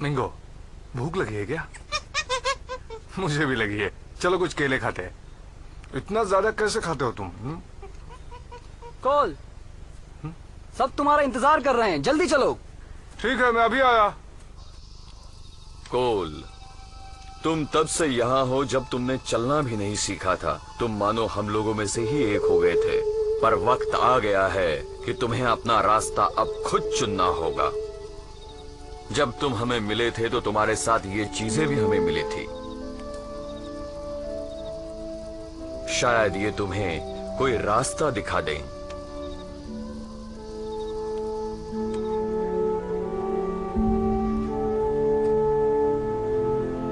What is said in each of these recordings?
मिंगो, भूख लगी है क्या? मुझे भी लगी है। चलो कुछ केले खाते हैं। इतना ज्यादा कैसे खाते हो तुम? कोल, सब तुम्हारा इंतजार कर रहे हैं, जल्दी चलो। ठीक है, मैं अभी आया। कोल, तुम तब से यहाँ हो जब तुमने चलना भी नहीं सीखा था। तुम मानो हम लोगों में से ही एक हो गए थे। पर वक्त आ गया है कि तुम्हें अपना रास्ता अब खुद चुनना होगा। जब तुम हमें मिले थे तो तुम्हारे साथ ये चीजें भी हमें मिली थी। शायद ये तुम्हें कोई रास्ता दिखा दें।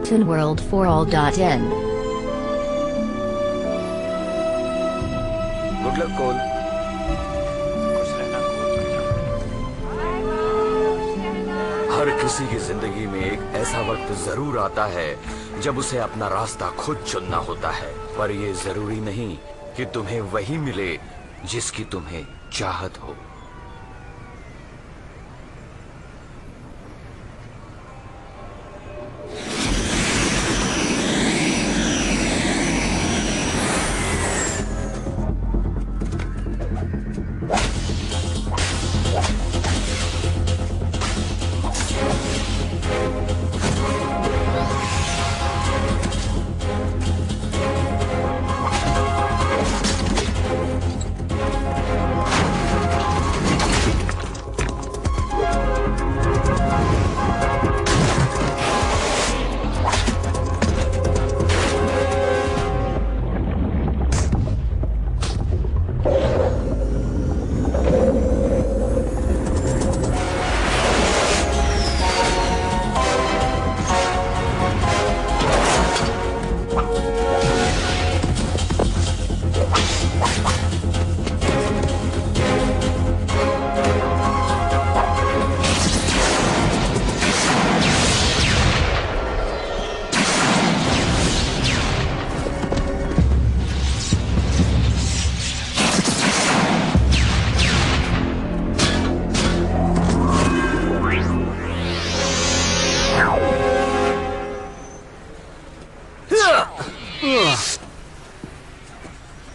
ToonWorld4All.in गुड लक कोल। हर किसी की जिंदगी में एक ऐसा वक्त जरूर आता है जब उसे अपना रास्ता खुद चुनना होता है। पर यह जरूरी नहीं कि तुम्हें वही मिले जिसकी तुम्हें चाहत हो।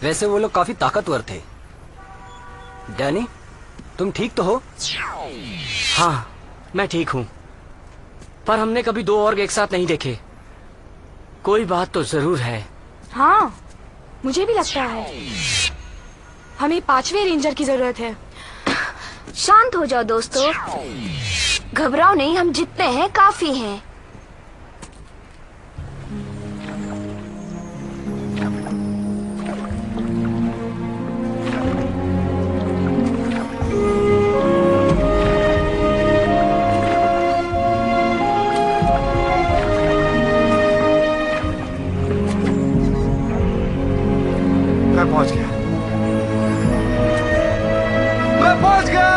वैसे वो लोग काफी ताकतवर थे। डैनी, तुम ठीक तो हो? हाँ, मैं ठीक हूँ। पर हमने कभी दो ऑर्ग एक साथ नहीं देखे। कोई बात तो जरूर है। हाँ, मुझे भी लगता है। हमें 5वें रेंजर की जरूरत है। शांत हो जाओ दोस्तों, घबराओ नहीं, हम जितने हैं काफी हैं। मैं पहुंच गया। मैं पहुंच गया।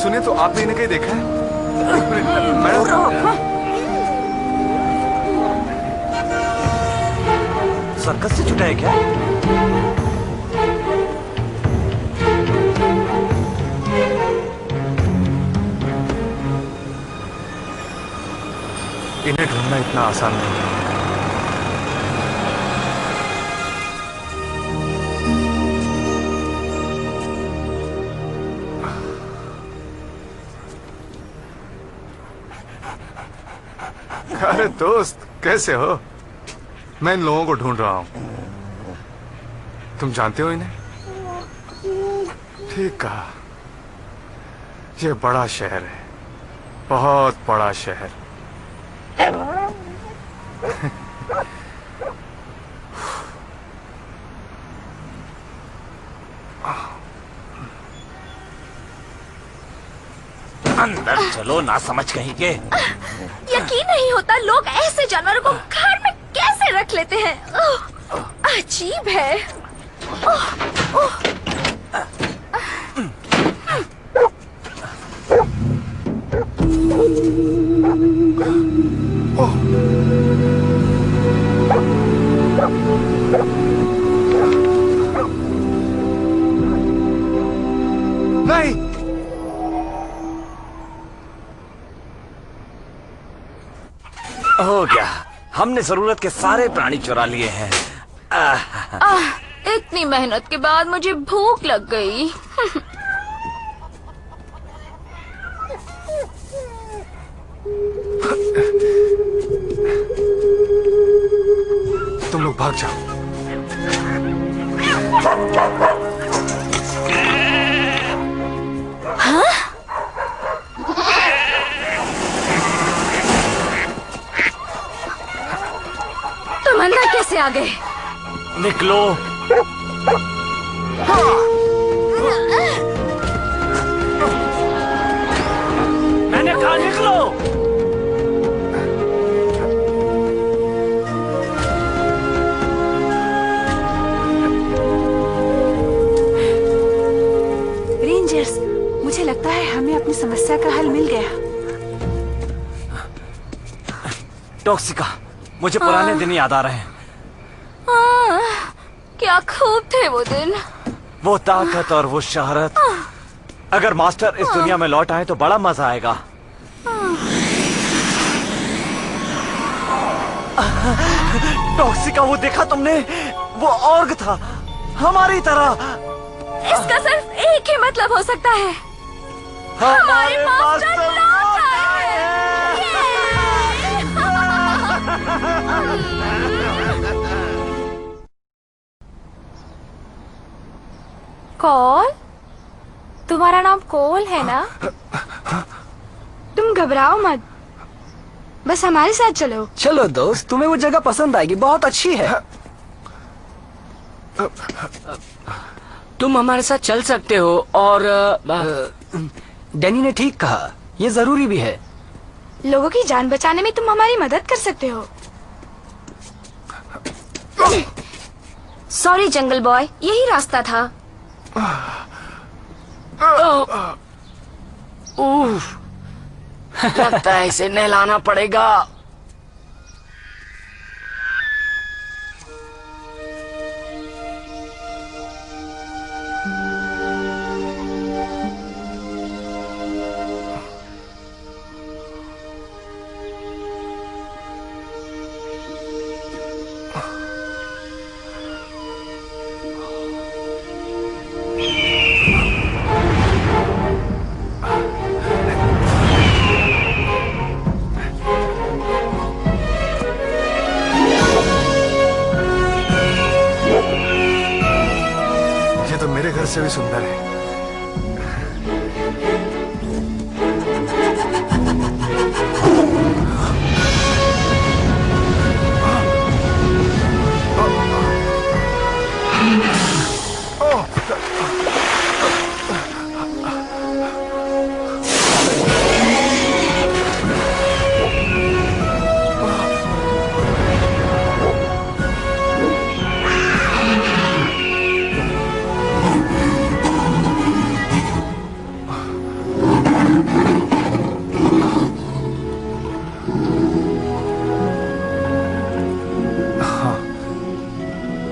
सुनिए तो आपने इन्हें कहीं देखा है? मैडम, सर्कस से छुटा है क्या? इन्हें ढूंढना इतना आसान नहीं है। अरे दोस्त, कैसे हो? मैं इन लोगों को ढूंढ रहा हूं। तुम जानते हो इन्हें? ठीक कहा। ये बड़ा शहर है, बहुत बड़ा शहर। अंदर चलो, ना समझ कहीं के। यकीन नहीं होता लोग ऐसे जानवरों को घर में कैसे रख लेते हैं। ओह, अजीब है। ओह, ओह। नहीं, हो गया, हमने जरूरत के सारे प्राणी चुरा लिए हैं। इतनी मेहनत के बाद मुझे भूख लग गई। तुम लोग भाग जाओ। तुम अंदर कैसे आ गए? निकलो। मैंने कहा निकलो। रेंजर्स, मुझे लगता है हमें अपनी समस्या का हल मिल गया। टॉक्सिका, मुझे पुराने दिन याद आ रहे हैं। क्या खूब थे वो दिन। वो ताकत और वो शहरत। अगर मास्टर इस दुनिया में लौट आए तो बड़ा मजा आएगा। टॉक्सिका, वो देखा तुमने? वो ऑर्ग था, हमारी तरह। इसका सिर्फ एक ही मतलब हो सकता है, हमारे मास्टर लौट आए हैं। कॉल? तुम्हारा नाम कोल है ना? तुम घबराओ मत, बस हमारे साथ चलो। चलो दोस्त, तुम्हें वो जगह पसंद आएगी, बहुत अच्छी है। तुम हमारे साथ चल सकते हो और डैनी ने ठीक कहा, ये जरूरी भी है। लोगों की जान बचाने में तुम हमारी मदद कर सकते हो। सॉरी जंगल बॉय, यही रास्ता था। लगता है इसे नहलाना पड़ेगा। मेरे घर से भी सुंदर है।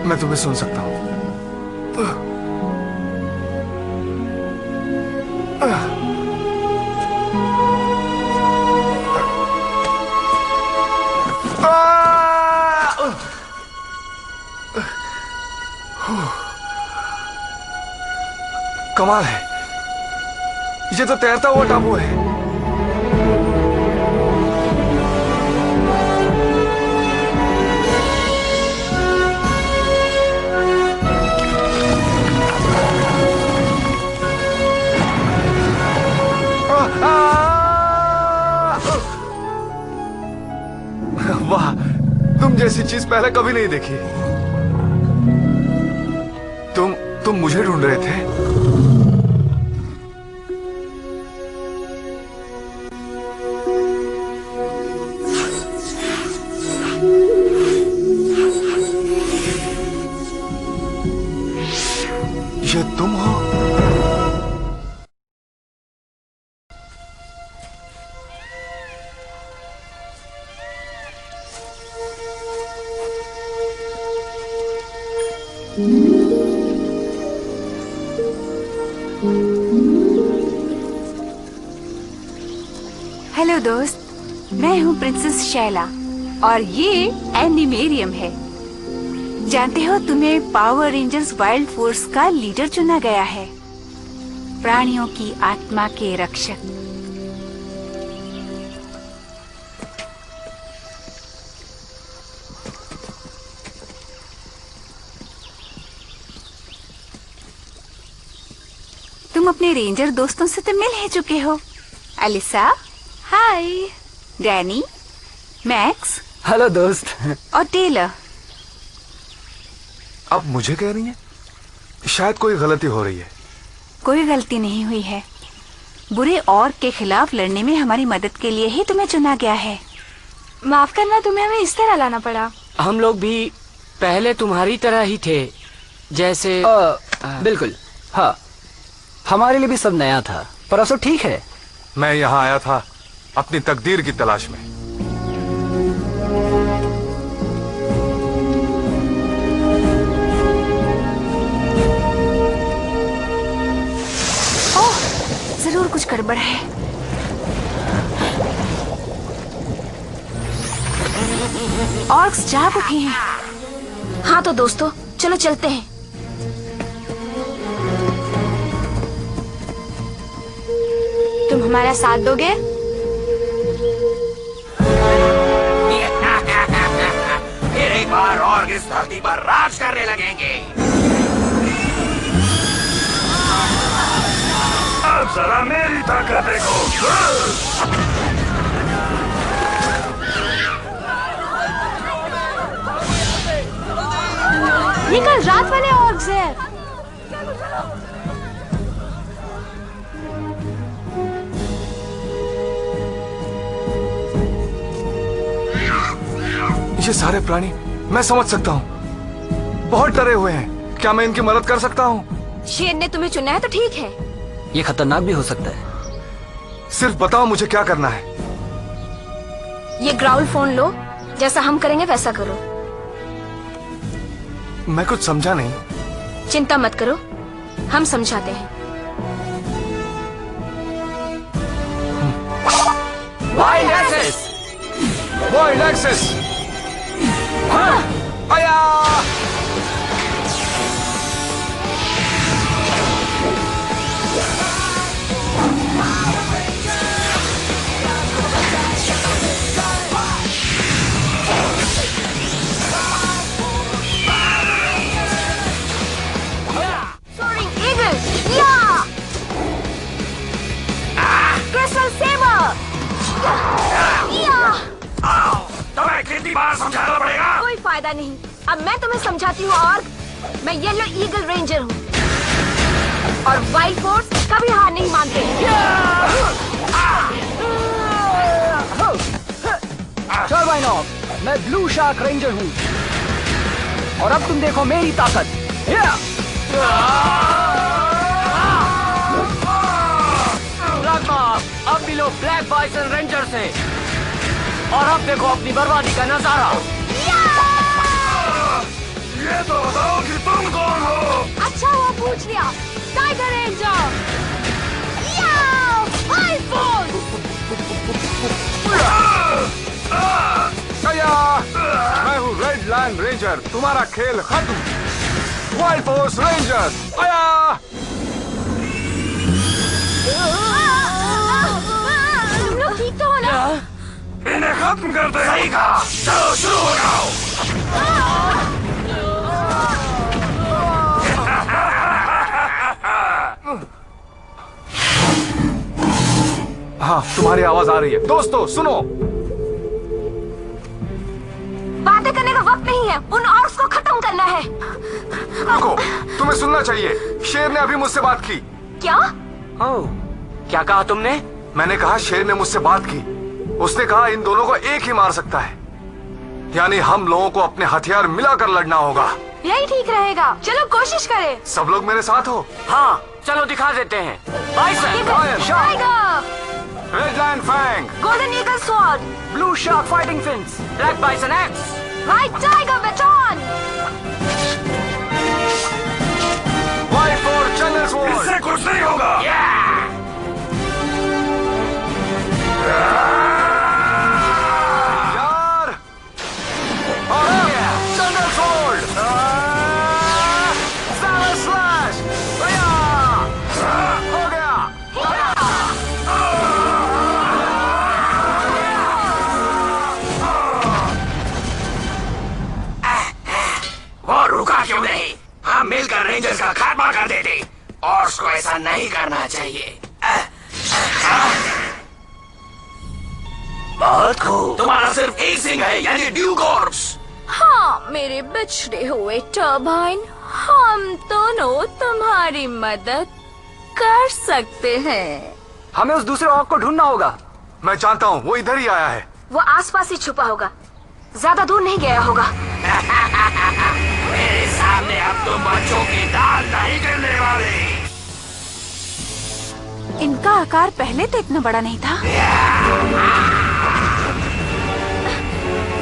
मैं तुम्हें सुन सकता हूँ। कमाल है, ये तो तैरता हुआ टापू है। वाह, तुम जैसी चीज पहले कभी नहीं देखी। तुम तुम मुझे ढूंढ रहे थे? ये तुम हो? हेलो दोस्त, मैं हूँ प्रिंसेस शैला और ये एनिमेरियम है। जानते हो तुम्हें पावर रेंजर्स वाइल्ड फोर्स का लीडर चुना गया है, प्राणियों की आत्मा के रक्षक। तुम अपने रेंजर दोस्तों से तो मिल ही चुके हो। एलिसा, हाय, डैनी, मैक्स हेलो दोस्त। और टेलर। अब मुझे कह रही हैं? शायद कोई गलती हो रही है। कोई गलती नहीं हुई है। बुरे और के खिलाफ लड़ने में हमारी मदद के लिए ही तुम्हें चुना गया है। माफ करना, तुम्हें हमें इस तरह लाना पड़ा। हम लोग भी पहले तुम्हारी तरह ही थे, जैसे बिल्कुल, हाँ, हमारे लिए भी सब नया था, पर अब सब ठीक है। मैं यहाँ आया था अपनी तकदीर की तलाश में। ओह, जरूर कुछ गड़बड़ है। ऑर्क्स जाग उठे हैं। हाँ तो दोस्तों, चलो चलते हैं। तुम हमारा साथ दोगे? फिर एक बार और इस धरती पर राज करने लगेंगे। अब जरा मेरी ताकत देखो। ये कल रात वाले ऑर्क्स हैं। ये सारे प्राणी मैं समझ सकता हूँ, बहुत डरे हुए हैं। क्या मैं इनकी मदद कर सकता हूँ? शेर ने तुम्हें चुना है तो ठीक है। ये खतरनाक भी हो सकता है। सिर्फ बताओ मुझे क्या करना है। ये ग्राउल फोन लो, जैसा हम करेंगे वैसा करो। मैं कुछ समझा नहीं। चिंता मत करो, हम समझाते हैं। Wild access. Wild access. आया! Soaring Eagle! Yeah! Crystal Saber! Yeah! तुम्हें कितनी बार समझाना पड़ेगा? कोई फायदा नहीं। अब मैं तुम्हें समझाती हूँ। और मैं येलो ईगल रेंजर हूँ और वाइल्ड फोर्स कभी हार नहीं मानते। टर्बाइनॉक, मैं ब्लू शार्क रेंजर हूँ और अब तुम देखो मेरी ताकत। अब मिलो ब्लैक बाइसन रेंजर से और अब देखो अपनी बर्बादी का नजारा। ये तो बताओ कि तुम कौन हो? अच्छा हुआ पूछ लिया। Tiger ranger, wild force. मैं हूँ रेड लैंड रेंजर, तुम्हारा खेल खत्म। वाइल्ड फोर्स रेंजर्स, आया! तुम लोग ठीक तो हो ना? इन्हें खत्म करते हैं। सही कहा। चलो शुरू हो जाओ। हाँ, तुम्हारी आवाज आ रही है। दोस्तों सुनो, बातें करने का वक्त नहीं है, उन ऑर्क्स को खत्म करना है। रुको, तुम्हें सुनना चाहिए। शेर ने अभी मुझसे बात की। क्या? ओह, क्या कहा तुमने? मैंने कहा शेर ने मुझसे बात की। उसने कहा इन दोनों को एक ही मार सकता है, यानी हम लोगों को अपने हथियार मिलाकर लड़ना होगा। यही ठीक रहेगा, चलो कोशिश करें। सब लोग मेरे साथ हो। हाँ, चलो दिखा देते हैं। Bison, tiger, red lion fang, golden eagle sword, blue shark fighting fins, black bison axe, white tiger baton. White force channel sword. इससे कुछ नहीं होगा। यार, और चैनल स्वॉर्ड, सावर स्लैश, हो गया। वो रुका क्यों नहीं? हम मिलकर रेंजर्स का खात्मा कर देते। और उसको ऐसा नहीं करना चाहिए। बहुत खूब। तुम्हारा सिर्फ एक सिंह है, यानी ड्यू कॉर्प्स। हाँ मेरे बिछड़े हुए टर्बाइन, हम दोनों तुम्हारी मदद कर सकते हैं। हमें उस दूसरे ऑर्क को ढूंढना होगा। मैं जानता हूँ, वो इधर ही आया है। वो आसपास ही छुपा होगा, ज्यादा दूर नहीं गया होगा। मेरे सामने अब तुम बच्चों की दाल नहीं करने वाले। इनका आकार पहले तो इतना बड़ा नहीं था।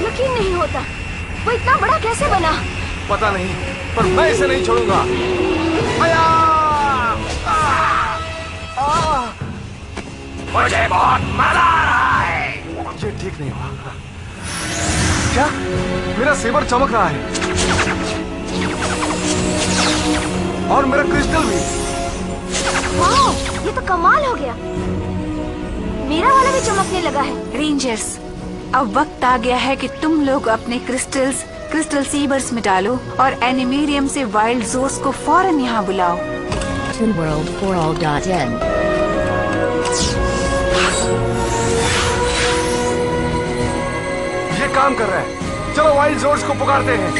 यकीन नहीं होता, वो इतना बड़ा कैसे बना? पता नहीं, पर मैं इसे नहीं छोड़ूंगा। मुझे बहुत मजा आ रहा है। ये ठीक नहीं हुआ। क्या? मेरा सेबर चमक रहा है और मेरा क्रिस्टल भी। वाह, ये तो कमाल हो गया। मेरा वाला भी चमकने लगा है। रेंजर्स, अब वक्त आ गया है कि तुम लोग अपने क्रिस्टल सीबर्स में डालो और एनिमेरियम से वाइल्ड जोर्स को फौरन यहाँ बुलाओ। ToonWorld4All.in ये काम कर रहा है। चलो वाइल्ड जोर्स को पुकारते हैं।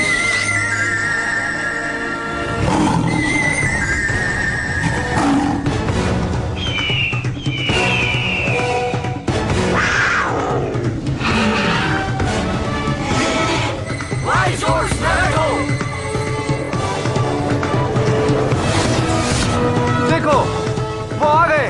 वाइल्ड जोर्स, बैठो। देखो, वो आ गए।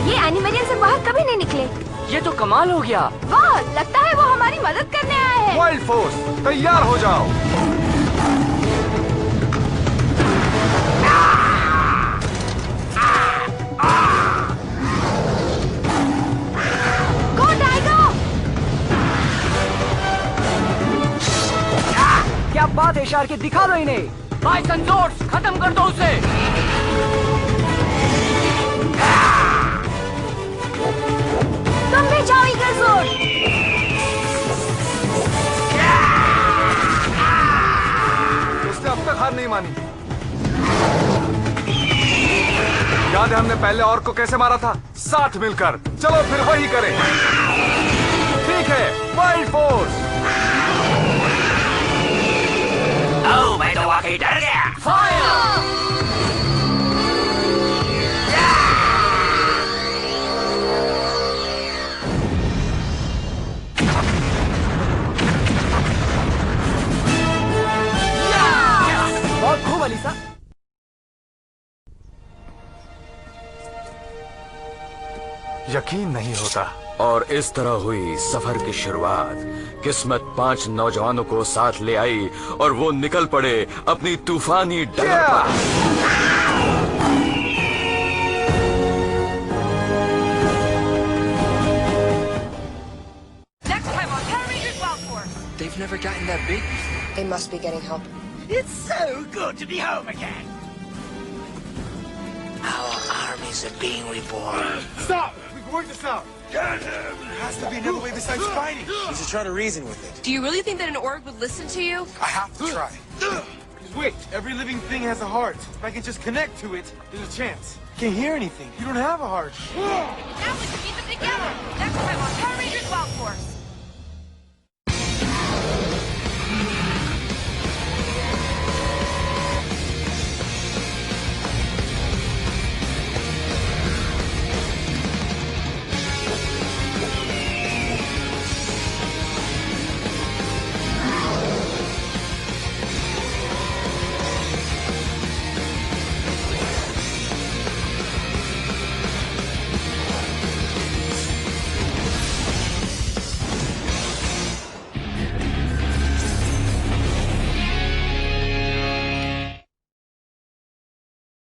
ये एनिमेरियम से बाहर कभी नहीं निकले। ये तो कमाल हो गया। वाह, लगता है वो हमारी मदद करने आए हैं। वाइल्ड फोर्स तैयार हो जाओ। गो टाइगर! क्या बात है शार्की, दिखा दो इन्हें। बाइसन जोर्स, खत्म कर दो उसे। तुम भी जाओ ईगल स्वॉर्ड। उसने अब तक हार नहीं मानी। याद है हमने पहले और को कैसे मारा था? साथ मिलकर। चलो फिर वही करें। ठीक है, वाइल्ड फोर्स। ओह, मैं तो वाकई डर गया। बहुत खूब अलीसा। यकीन नहीं होता। और इस तरह हुई सफर की शुरुआत। किस्मत 5 नौजवानों को साथ ले आई और वो निकल पड़े अपनी तूफानी डगर पर। They've never gotten that big. They must be getting help. It's so good to be home again. Our armies are being reborn. Stop! We can work this out. There has to be another way besides fighting. We should try to reason with it. Do you really think that an orc would listen to you? I have to try. Just wait. Every living thing has a heart. If I can just connect to it, there's a chance. Can't hear anything. You don't have a heart. Now we can keep it together.